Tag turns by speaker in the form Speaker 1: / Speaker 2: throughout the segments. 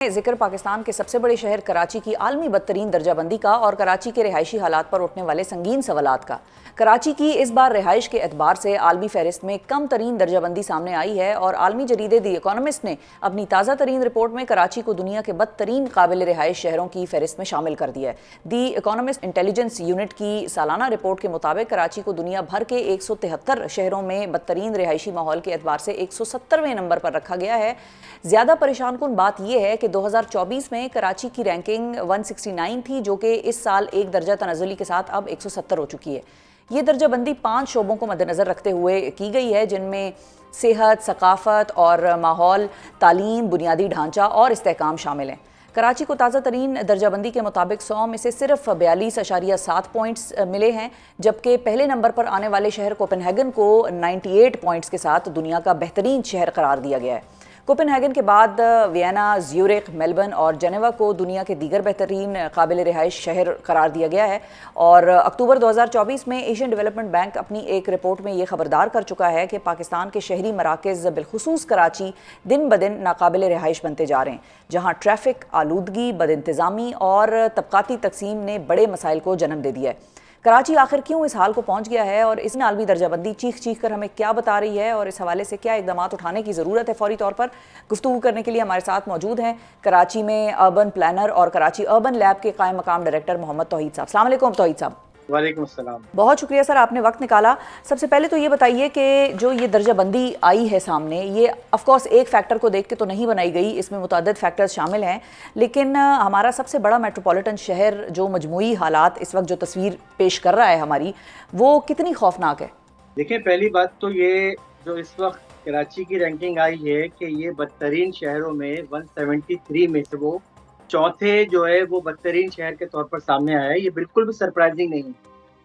Speaker 1: जिक्र पाकिस्तान के सबसे बड़े शहर कराची की आलमी बदतरीन दर्जाबंदी का और कराची के रिहायशी हालात पर उठने वाले संगीन सवालात का। कराची की इस बार रिहाइश के एतबार से आलमी फहरिस्त में कम तरीन दर्जाबंदी सामने आई है और आलमी जरीदे दी इकोनॉमिस्ट ने अपनी ताज़ा तरीन रिपोर्ट में कराची को दुनिया के बदतरीन काबिल रिहाइश शहरों की फहरिस्त में शामिल कर दिया है। दी इकोनॉमिस्ट इंटेलिजेंस यूनिट की सालाना रिपोर्ट के मुताबिक कराची को दुनिया भर के 173 शहरों में बदतरीन रिहायशी माहौल के एतबार से 170वें नंबर पर रखा गया है। ज़्यादा परेशान कुन बात यह है कि 2024 में कराची की रैंकिंग 169 थी, जो कि इस साल एक दर्जा तनज़ुली के साथ अब 170 हो चुकी है। ये दर्जाबंदी 5 शोबों को मद्देनज़र रखते हुए की गई है, जिनमें सेहत, सकाफत और माहौल, तालीम, बुनियादी ढांचा और इस्तेहकाम शामिल हैं। कराची को ताज़ा तरीन दर्जाबंदी के मुताबिक 100 में से सिर्फ 42.7 पॉइंट्स मिले हैं, जबकि पहले नंबर पर आने वाले शहर कोपेनहेगन को 98 पॉइंट्स के साथ दुनिया का बेहतरीन शहर करार दिया गया है। कोपेनहेगन के बाद वियना, ज्यूरिख, मेलबर्न और जेनेवा को दुनिया के दीगर बेहतरीन काबिल रिहाइश शहर करार दिया गया है। और अक्टूबर 2024 में एशियन डेवलपमेंट बैंक अपनी एक रिपोर्ट में ये खबरदार कर चुका है कि पाकिस्तान के शहरी मराकज़ बिलखुसूस कराची दिन ब दिन नाकाबिल रिहाइश बनते जा रहे हैं, जहाँ ट्रैफिक, आलूदगी, बदइंतज़ामी और तबकाती तकसीम ने बड़े मसाइल को जन्म दे दिया है। कराची आखिर क्यों इस हाल को पहुंच गया है और इस आलमी दर्जाबंदी चीख चीख कर हमें क्या बता रही है और इस हवाले से क्या इकदाम उठाने की ज़रूरत है फौरी तौर पर, गुफ्तगू करने के लिए हमारे साथ मौजूद हैं कराची में अर्बन प्लानर और कराची अर्बन लैब के कायम मकाम डायरेक्टर मोहम्मद तौहीद साहब। अस्सलाम वालेकुम तौहीद साहब।
Speaker 2: वालेकुम अस्सलाम।
Speaker 1: बहुत शुक्रिया सर, आपने वक्त निकाला। सबसे पहले तो ये बताइए कि जो ये दर्जाबंदी आई है सामने, ये ऑफ कोर्स एक फैक्टर को देख के तो नहीं बनाई गई, इसमें मुतअद्दिद फैक्टर्स शामिल हैं, लेकिन हमारा सबसे बड़ा मेट्रोपॉलिटन शहर जो मजमूई हालात इस वक्त जो तस्वीर पेश कर रहा है हमारी, वो कितनी खौफनाक है?
Speaker 2: देखिए, पहली बात तो ये जो इस वक्त कराची की रैंकिंग आई है कि ये बदतरीन शहरों में 173 में से वो चौथे जो है वो बदतरीन शहर के तौर पर सामने आया है। ये बिल्कुल भी सरप्राइजिंग नहीं है,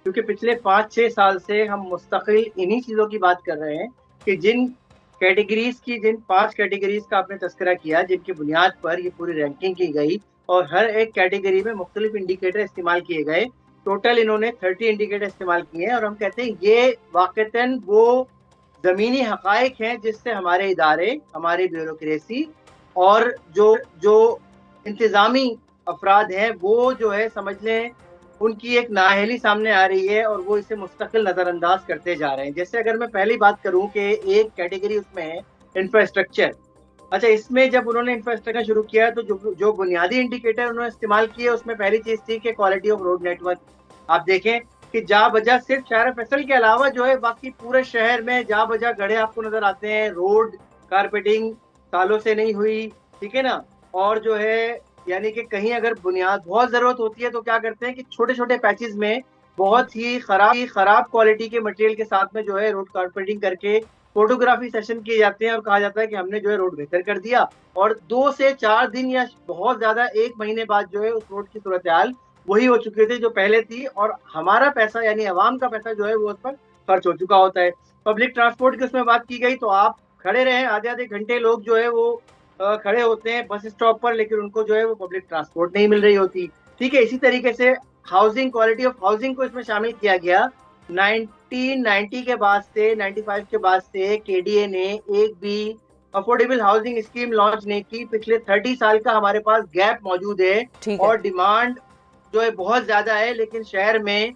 Speaker 2: क्योंकि पिछले 5-6 साल से हम मुस्तकिल इन्हीं चीज़ों की बात कर रहे हैं कि जिन 5 कैटेगरीज का आपने तस्करा किया, जिनकी बुनियाद पर ये पूरी रैंकिंग की गई और हर एक कैटेगरी में मुख्तलिफ इंडिकेटर इस्तेमाल किए गए। टोटल इन्होंने 30 इंडिकेटर इस्तेमाल किए हैं और हम कहते हैं ये वाक़तन वो ज़मीनी हक़ाइक़ हैं जिससे हमारे इदारे, हमारी ब्यूरोक्रेसी और जो इंतज़ामी अफराद हैं वो जो है समझ लें उनकी एक नाअहली सामने आ रही है और वो इसे मुस्तकिल नज़रअंदाज करते जा रहे हैं। जैसे अगर मैं पहली बात करूं कि एक कैटेगरी उसमें है इंफ्रास्ट्रक्चर। अच्छा, इसमें जब उन्होंने इंफ्रास्ट्रक्चर शुरू किया तो जो बुनियादी इंडिकेटर उन्होंने इस्तेमाल किए उसमें पहली चीज़ थी कि क्वालिटी ऑफ रोड नेटवर्क। आप देखें कि जा बजा सिर्फ शहर फैसल के अलावा जो है बाकी पूरे शहर में जा बजा गड्ढे आपको नजर आते हैं। रोड कारपेटिंग सालों से नहीं हुई, ठीक है ना। और जो है यानी कि कहीं अगर बुनियाद बहुत ज़रूरत होती है तो क्या करते हैं कि छोटे छोटे पैचेस में बहुत ही खराब क्वालिटी के मटेरियल के साथ में जो है रोड कारपेटिंग करके फोटोग्राफी सेशन किए जाते हैं और कहा जाता है कि हमने जो है रोड बेहतर कर दिया। और 2 से 4 दिन या बहुत ज़्यादा 1 महीने बाद जो है उस रोड की सूरत हाल वही हो चुकी थी जो पहले थी और हमारा पैसा यानी अवाम का पैसा जो है वो उस पर खर्च हो चुका होता है। पब्लिक ट्रांसपोर्ट की उसमें बात की गई तो आप खड़े रहे आधे आधे घंटे लोग जो है वो खड़े होते हैं बस स्टॉप पर, लेकिन उनको जो है वो पब्लिक ट्रांसपोर्ट नहीं मिल रही होती। ठीक है, इसी तरीके से हाउसिंग, क्वालिटी ऑफ हाउसिंग को इसमें शामिल किया गया। 1990 के बाद से 95 के बाद से केडीए ने एक भी अफोर्डेबल हाउसिंग स्कीम लॉन्च नहीं की। पिछले 30 साल का हमारे पास गैप मौजूद है और डिमांड जो है बहुत ज्यादा है, लेकिन शहर में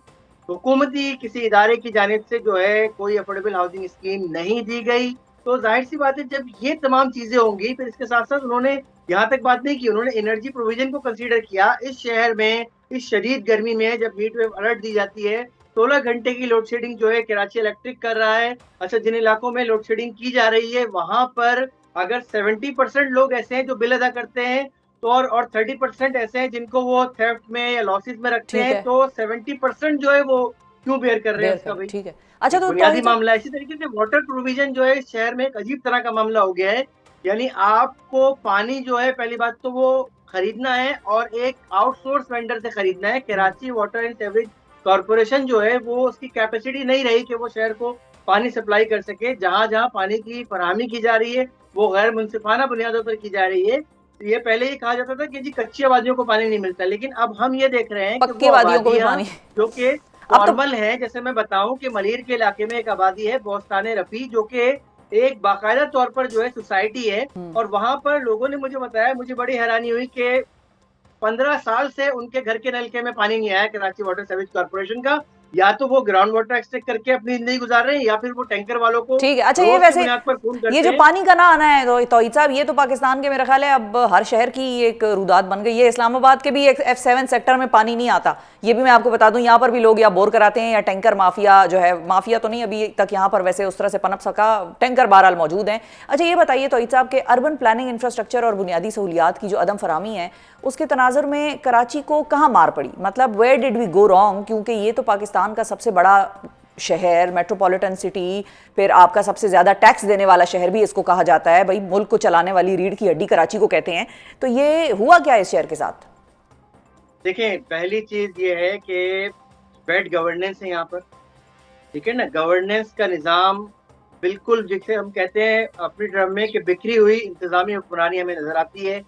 Speaker 2: हुकूमती किसी इदारे की जानिब से जो है कोई अफोर्डेबल हाउसिंग स्कीम नहीं दी गई। तो जाहिर सी बात है जब ये तमाम चीजें होंगी, फिर इसके साथ साथ उन्होंने यहाँ तक बात नहीं की, उन्होंने एनर्जी प्रोविजन को कंसीडर किया। इस शहर में इस शदीद गर्मी में जब हीट वेव अलर्ट दी जाती है 16 घंटे की लोड शेडिंग जो है कराची इलेक्ट्रिक कर रहा है। अच्छा, जिन इलाकों में लोड शेडिंग की जा रही है वहां पर अगर 70% लोग ऐसे हैं जो बिल अदा करते हैं तो और 30% ऐसे हैं जिनको वो थेफ्ट में या लॉसेस में रखते हैं, तो 70% जो है वो क्यों बेयर कर रहे हैं उसका भाई।
Speaker 1: ठीक है। अच्छा, तो
Speaker 2: बुनियादी मामला इसी तरीके से वाटर प्रोविजन जो है इस शहर में एक अजीब तरह का मामला हो गया है। यानी आपको पानी जो है पहली बात तो वो खरीदना है और एक आउटसोर्स वेंडर से खरीदना है। Karachi water and sewerage corporation जो है वो उसकी कैपेसिटी नहीं रही कि वो शहर को पानी सप्लाई कर सके। जहां जहां पानी की फराहमी की जा रही है वो गैर मुनसिफाना बुनियादों पर की जा रही है। ये पहले ही कहा जाता था कि जी कच्ची आबादियों को पानी नहीं मिलता, लेकिन अब हम ये देख रहे हैं कि वो आबादियां जो कि नॉर्मल है। जैसे मैं बताऊं कि मलीर के इलाके में एक आबादी है बोस्ताने रफी जो कि एक बाकायदा तौर पर जो है सोसाइटी है, और वहां पर लोगों ने मुझे बताया, मुझे बड़ी हैरानी हुई कि 15 साल से उनके घर के नलके में पानी नहीं आया कराची वाटर सर्विस कॉर्पोरेशन का। या तो वो ग्राउंड वाटर एक्सट्रैक्ट करके अपनी जिंदगी गुजार रहे हैं, या फिर वो टैंकर वालों को
Speaker 1: ठीक है। अच्छा, ये
Speaker 2: रोज की
Speaker 1: वैसे
Speaker 2: बुनियाद पर फोन
Speaker 1: ये
Speaker 2: करते
Speaker 1: जो
Speaker 2: हैं।
Speaker 1: पानी का ना आना है तो तौहीद साहब, ये तो पाकिस्तान के मेरा ख्याल है अब हर शहर की एक रुदात बन गई है। इस्लामाबाद के भी एक F7 सेक्टर में पानी नहीं आता, ये भी मैं आपको बता दूं। यहाँ पर भी लोग या बोर कराते हैं या टैंकर माफिया जो है, माफिया तो नहीं अभी तक यहाँ पर वैसे उस तरह से पनप सका, टैंकर बहरहाल मौजूद हैं। अच्छा ये बताइए तौहीद साहब के अर्बन प्लानिंग इंफ्रास्ट्रक्चर और बुनियादी सहूलियात की जो अदम फरामी है, उसके तनाजुर में कराची को कहाँ मार पड़ी? मतलब where did we go wrong? क्योंकि ये तो पाकिस्तान का सबसे बड़ा शहर, मेट्रोपॉलिटन सिटी, फिर आपका सबसे ज्यादा टैक्स देने वाला शहर भी इसको कहा जाता है। भाई मुल्क को चलाने वाली रीढ़ की हड्डी कराची को कहते हैं। तो ये हुआ क्या इस शहर के साथ?
Speaker 2: देखिए, पहली चीज ये है कि बैड गवर्नेंस है यहाँ पर, ठीक है ना। गवर्नेंस का निज़ाम बिल्कुल, जिसे हम कहते हैं अपनी टर्म में कि बिखरी हुई इंतजामी हुक्मरानी हमें नजर आती है।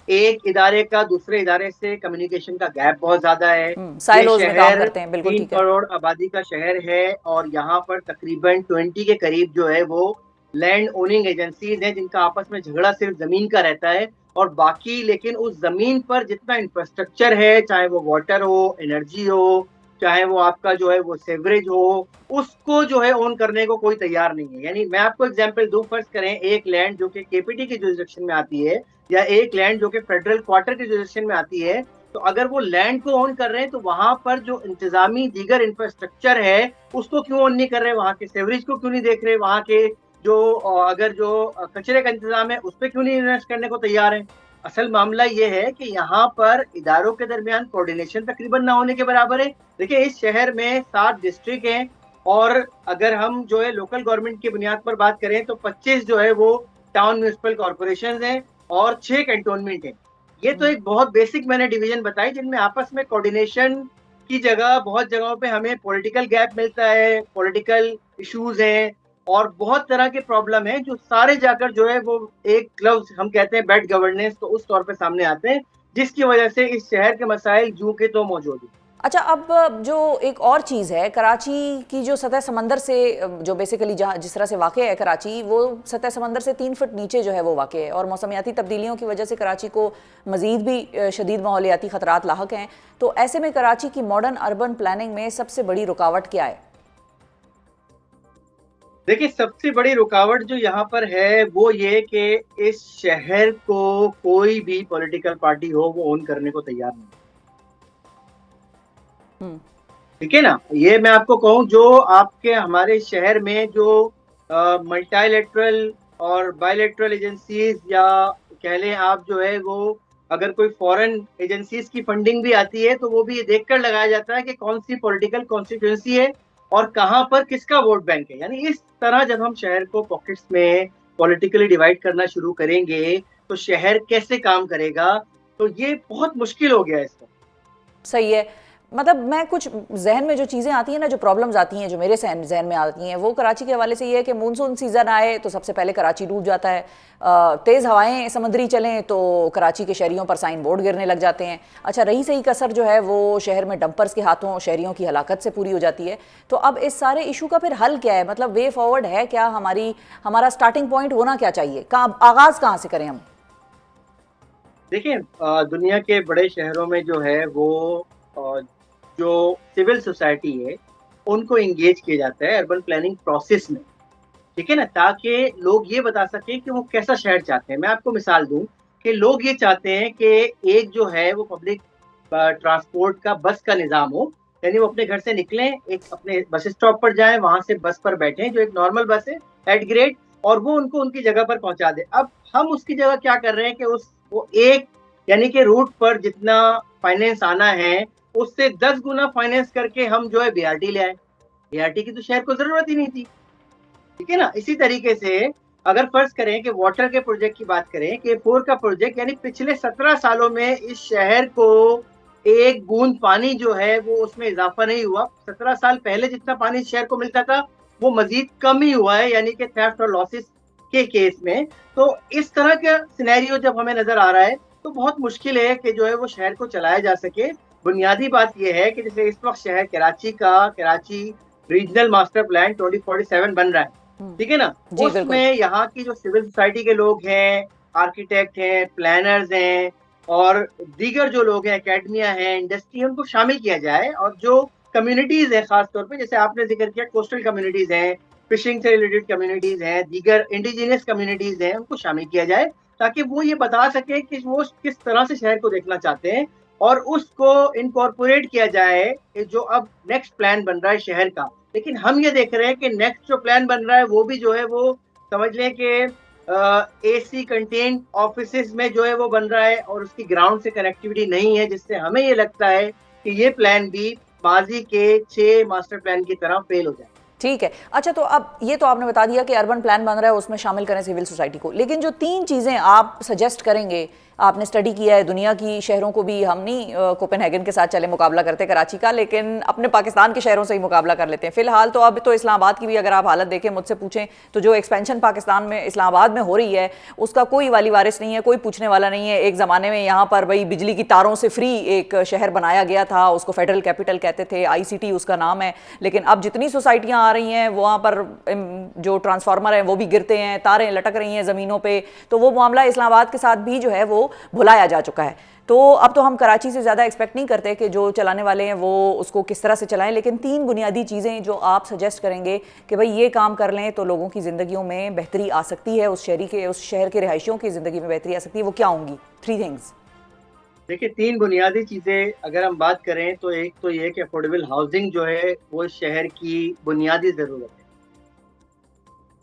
Speaker 2: एक इदारे का दूसरे इदारे से कम्युनिकेशन का गैप बहुत ज्यादा है। ये
Speaker 1: साइलोज में काम
Speaker 2: शहर
Speaker 1: करते हैं, बिल्कुल
Speaker 2: 3
Speaker 1: ठीक है।
Speaker 2: करोड़ आबादी का शहर है, और यहाँ पर तकरीबन 20 के करीब जो है वो लैंड ओनिंग एजेंसीज हैं, जिनका आपस में झगड़ा सिर्फ जमीन का रहता है। और बाकी लेकिन उस जमीन पर जितना इंफ्रास्ट्रक्चर है, चाहे वो वाटर हो, एनर्जी हो, चाहे वो आपका जो है वो सेवरेज हो, उसको जो है ओन करने को कोई तैयार नहीं है। यानी मैं आपको एग्जांपल दूं, फर्ज करें एक लैंड जो कि केपीटी की जुरिसडिक्शन में आती है, या एक लैंड जो कि फेडरल क्वार्टर की जुरिसडिक्शन में आती है, तो अगर वो लैंड को ओन कर रहे हैं तो वहां पर जो इंतजामी दीगर इंफ्रास्ट्रक्चर है उसको क्यों ओन नहीं कर रहे, वहां के सेवरेज को क्यों नहीं देख रहे, वहां के जो अगर जो कचरे का इंतजाम है उस पर क्यों नहीं इन्वेस्ट करने को तैयार है। असल मामला ये है कि यहाँ पर इदारों के दरमियान कोऑर्डिनेशन तकरीबन ना होने के बराबर है। देखिए, इस शहर में 7 डिस्ट्रिक्ट हैं, और अगर हम जो है लोकल गवर्नमेंट की बुनियाद पर बात करें तो 25 जो है वो टाउन म्यूनिसिपल कॉर्पोरेशन हैं, और 6 कैंटोनमेंट हैं। ये तो एक बहुत बेसिक मैंने डिवीजन बताई, जिनमें आपस में कोऑर्डिनेशन की जगह बहुत जगहों पे हमें पॉलिटिकल गैप मिलता है, पॉलिटिकल इश्यूज हैं, और बहुत तरह के प्रॉब्लम हैं, जो सारे जाकर जो है वो एक ग्लव्स हम कहते हैं बैड गवर्नेंस, तो उस तौर पे सामने आते हैं, जिसकी वजह से इस शहर के मसाइल जू के तो मौजूद हैं।
Speaker 1: अच्छा, अब जो एक और चीज़ है, कराची की जो सतह समंदर से जो बेसिकली जहाँ जिस तरह से वाक़ है कराची, वो सतह समंदर से 3 फुट नीचे जो है वो वाक़ है, और मौसमियाती तब्दीलियों की वजह से कराची को मज़ीद भी शदीद माहौलियाती ख़तरात लाहक हैं। तो ऐसे में कराची की मॉडर्न अर्बन प्लानिंग में सबसे बड़ी रुकावट क्या है?
Speaker 2: देखिए, सबसे बड़ी रुकावट जो यहाँ पर है वो ये कि इस शहर को कोई भी पॉलिटिकल पार्टी हो वो ओन करने को तैयार नहीं, ठीक है ना। ये मैं आपको कहूँ, जो आपके हमारे शहर में जो मल्टीलेटरल और बायलेटरल एजेंसीज, या कह लें आप जो है वो अगर कोई फॉरेन एजेंसीज की फंडिंग भी आती है तो वो भी ये देखकर लगाया जाता है कि कौन सी पॉलिटिकल कॉन्स्टिट्यूंसी है और कहाँ पर किसका वोट बैंक है। यानी इस तरह जब हम शहर को पॉकेट्स में पॉलिटिकली डिवाइड करना शुरू करेंगे तो शहर कैसे काम करेगा, तो ये बहुत मुश्किल हो गया है इसका।
Speaker 1: सही है। मतलब मैं कुछ जहन में जो चीज़ें आती हैं ना, जो प्रॉब्लम्स आती हैं, जो मेरे जहन में आती हैं, वो कराची के हवाले से ये है कि मानसून सीज़न आए तो सबसे पहले कराची डूब जाता है। तेज़ हवाएं समुद्री चलें तो कराची के शहरियों पर साइन बोर्ड गिरने लग जाते हैं। अच्छा, रही सही कसर जो है वो शहर में डंपर्स के हाथों शहरियों की हलाकत से पूरी हो जाती है। तो अब इस सारे इशू का फिर हल क्या है? मतलब वे फॉरवर्ड है क्या? हमारा स्टार्टिंग पॉइंट होना क्या चाहिए? आगाज़ कहाँ से करें हम?
Speaker 2: देखिए, दुनिया के बड़े शहरों में जो है वो जो सिविल सोसाइटी है उनको इंगेज किया जाता है अर्बन प्लानिंग प्रोसेस में, ठीक है ना, ताकि लोग ये बता सकें कि वो कैसा शहर चाहते हैं। मैं आपको मिसाल दूं कि लोग ये चाहते हैं कि एक जो है वो पब्लिक ट्रांसपोर्ट का बस का निज़ाम हो, यानी वो अपने घर से निकलें, एक अपने बस स्टॉप पर जाएं, वहां से बस पर बैठें जो एक नॉर्मल बस है एट ग्रेड, और वो उनको उनकी जगह पर पहुंचा दे। अब हम उसकी जगह क्या कर रहे हैं कि वो एक यानी कि रूट पर जितना फाइनेंस आना है उससे 10 गुना फाइनेंस करके हम जो है बीआरटी ले आए। बीआरटी की तो शहर को जरूरत ही नहीं थी, ठीक है ना। इसी तरीके से अगर फर्ज करें कि वाटर के प्रोजेक्ट की बात करें, K4 का प्रोजेक्ट, यानी पिछले 17 सालों में इस शहर को एक बूंद पानी जो है वो उसमें इजाफा नहीं हुआ। 17 साल पहले जितना पानी इस शहर को मिलता था वो मजीद कम ही हुआ है, यानी कि थेफ्ट और लॉसेस के केस में। तो इस तरह का सिनेरियो जब हमें नजर आ रहा है तो बहुत मुश्किल है कि जो है वो शहर को चलाया जा सके। बुनियादी बात यह है कि जैसे इस वक्त शहर कराची रीजनल मास्टर प्लान 2047 बन रहा है, ठीक है ना।
Speaker 1: जी बिल्कुल।
Speaker 2: उसमें यहाँ की जो सिविल सोसाइटी के लोग हैं, आर्किटेक्ट हैं, प्लानर्स हैं और दीगर जो लोग हैं, एकेडमिया हैं, इंडस्ट्री, उनको शामिल किया जाए। और जो कम्युनिटीज है, खासतौर पे जैसे आपने जिक्र किया, कोस्टल कम्युनिटीज हैं, फिशिंग से रिलेटेड कम्युनिटीज हैं, दीगर इंडिजिनियस कम्युनिटीज हैं, उनको शामिल किया जाए ताकि वो ये बता सके कि वो किस तरह से शहर को देखना चाहते हैं और उसको इनकॉर्पोरेट किया जाए जो अब नेक्स्ट प्लान बन रहा है शहर का। लेकिन हम ये देख रहे हैं कि नेक्स्ट जो प्लान बन रहा है वो भी जो है वो समझ लें कि एसी कंटेन्ड ऑफिसेज में जो है वो बन रहा है और उसकी ग्राउंड से कनेक्टिविटी नहीं है, जिससे हमें ये लगता है कि ये प्लान भी माजी के 6 मास्टर प्लान की तरह फेल हो जाए।
Speaker 1: ठीक है। अच्छा, तो अब ये तो आपने बता दिया कि अर्बन प्लान बन रहा है, उसमें शामिल करें सिविल सोसाइटी को, लेकिन जो 3 चीज़ें आप सजेस्ट करेंगे, आपने स्टडी किया है दुनिया की शहरों को भी, हम नहीं कोपेनहेगन के साथ चले मुकाबला करते कराची का, लेकिन अपने पाकिस्तान के शहरों से ही मुकाबला कर लेते हैं फिलहाल। तो अब तो इस्लामाबाद की भी अगर आप हालत देखें, मुझसे पूछें तो जो एक्सपेंशन पाकिस्तान में इस्लामाबाद में हो रही है उसका कोई वाली वारिस नहीं है, कोई पूछने वाला नहीं है। एक ज़माने में यहाँ पर भाई बिजली की तारों से फ्री एक शहर बनाया गया था, उसको फेडरल कैपिटल कहते थे, ICT उसका नाम है। लेकिन अब जितनी सोसाइटियाँ आ रही हैं वहाँ पर जो ट्रांसफार्मर हैं वो भी गिरते हैं, तारें लटक रही हैं ज़मीनों पर। तो वो मामला इस्लामाबाद के साथ भी जो है वो भुलाया जा चुका है। तो अब तो हम कराची से ज़्यादा एक्सपेक्ट नहीं करते कि जो चलाने वाले हैं वो उसको किस तरह से चलाएं, लेकिन 3 बुनियादी चीज़ें जो आप सजेस्ट करेंगे कि भाई ये काम कर लें तो लोगों की ज़िंदगियों में बेहतरी आ सकती है, उस शहर के रिहायशियों की ज़िंदगी में बेहतरी आ सकती है, वो क्या होंगी 3 थिंग्स?
Speaker 2: देखिए, 3 बुनियादी चीजें अगर हम बात करें तो एक तो ये कि अफोर्डेबल हाउसिंग जो है वो शहर की बुनियादी जरूरत है।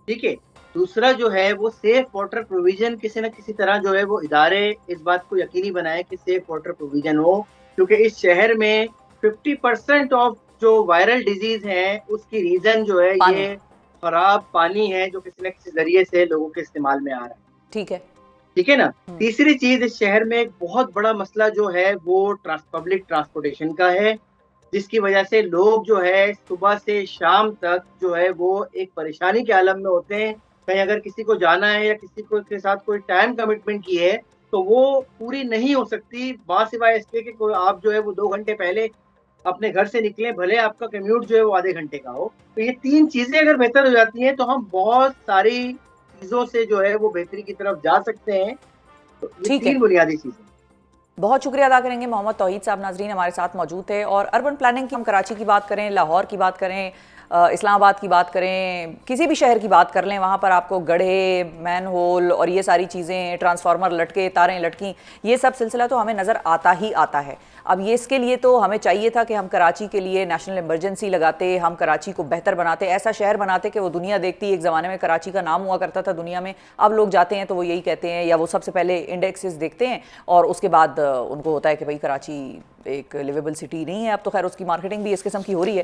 Speaker 2: ठीक है। दूसरा जो है वो सेफ वाटर प्रोविजन, किसी न किसी तरह जो है वो इदारे इस बात को यकीनी बनाए कि सेफ वाटर प्रोविजन हो, क्योंकि इस शहर में 50% ऑफ जो वायरल डिजीज है उसकी रीजन जो है
Speaker 1: पानी।
Speaker 2: ये खराब पानी है जो किसी न किसी जरिए से लोगों के इस्तेमाल में आ रहा है।
Speaker 1: ठीक है।
Speaker 2: ठीक है ना। तीसरी चीज, इस शहर में एक बहुत बड़ा मसला जो है वो पब्लिक ट्रांसपोर्टेशन का है, जिसकी वजह से लोग जो है सुबह से शाम तक जो है वो एक परेशानी के आलम में होते हैं। कहीं अगर किसी को जाना है या किसी को के साथ कोई टाइम कमिटमेंट की है तो वो पूरी नहीं हो सकती, सिवाय इसके कि कोई आप जो है वो 2 घंटे पहले अपने घर से निकले, भले आपका कम्यूट जो है वो आधे घंटे का हो। तो ये 3 चीजें अगर बेहतर हो जाती हैं तो हम बहुत सारी चीजों से जो है वो बेहतरी की तरफ जा सकते हैं। तो ये
Speaker 1: ठीक है।
Speaker 2: 3 बुनियादी चीजें।
Speaker 1: बहुत शुक्रिया अदा करेंगे मोहम्मद तौहीद साहब, नाजरीन हमारे साथ मौजूद थे। और अर्बन प्लानिंग की हम कराची की बात करें, लाहौर की बात करें, इस्लामाबाद की बात करें, किसी भी शहर की बात कर लें, वहाँ पर आपको गड्ढे, मैन होल और ये सारी चीज़ें, ट्रांसफार्मर लटके, तारें लटकी, ये सब सिलसिला तो हमें नज़र आता ही आता है। अब ये इसके लिए तो हमें चाहिए था कि हम कराची के लिए नेशनल इमरजेंसी लगाते, हम कराची को बेहतर बनाते, ऐसा शहर बनाते कि वो दुनिया देखती। एक ज़माने में कराची का नाम हुआ करता था दुनिया में, अब लोग जाते हैं तो वो यही कहते हैं, या वो सबसे पहले इंडेक्सेस देखते हैं और उसके बाद उनको होता है कि भाई कराची एक लिवेबल सिटी नहीं है। अब तो खैर उसकी मार्केटिंग भी इस किस्म की हो रही है।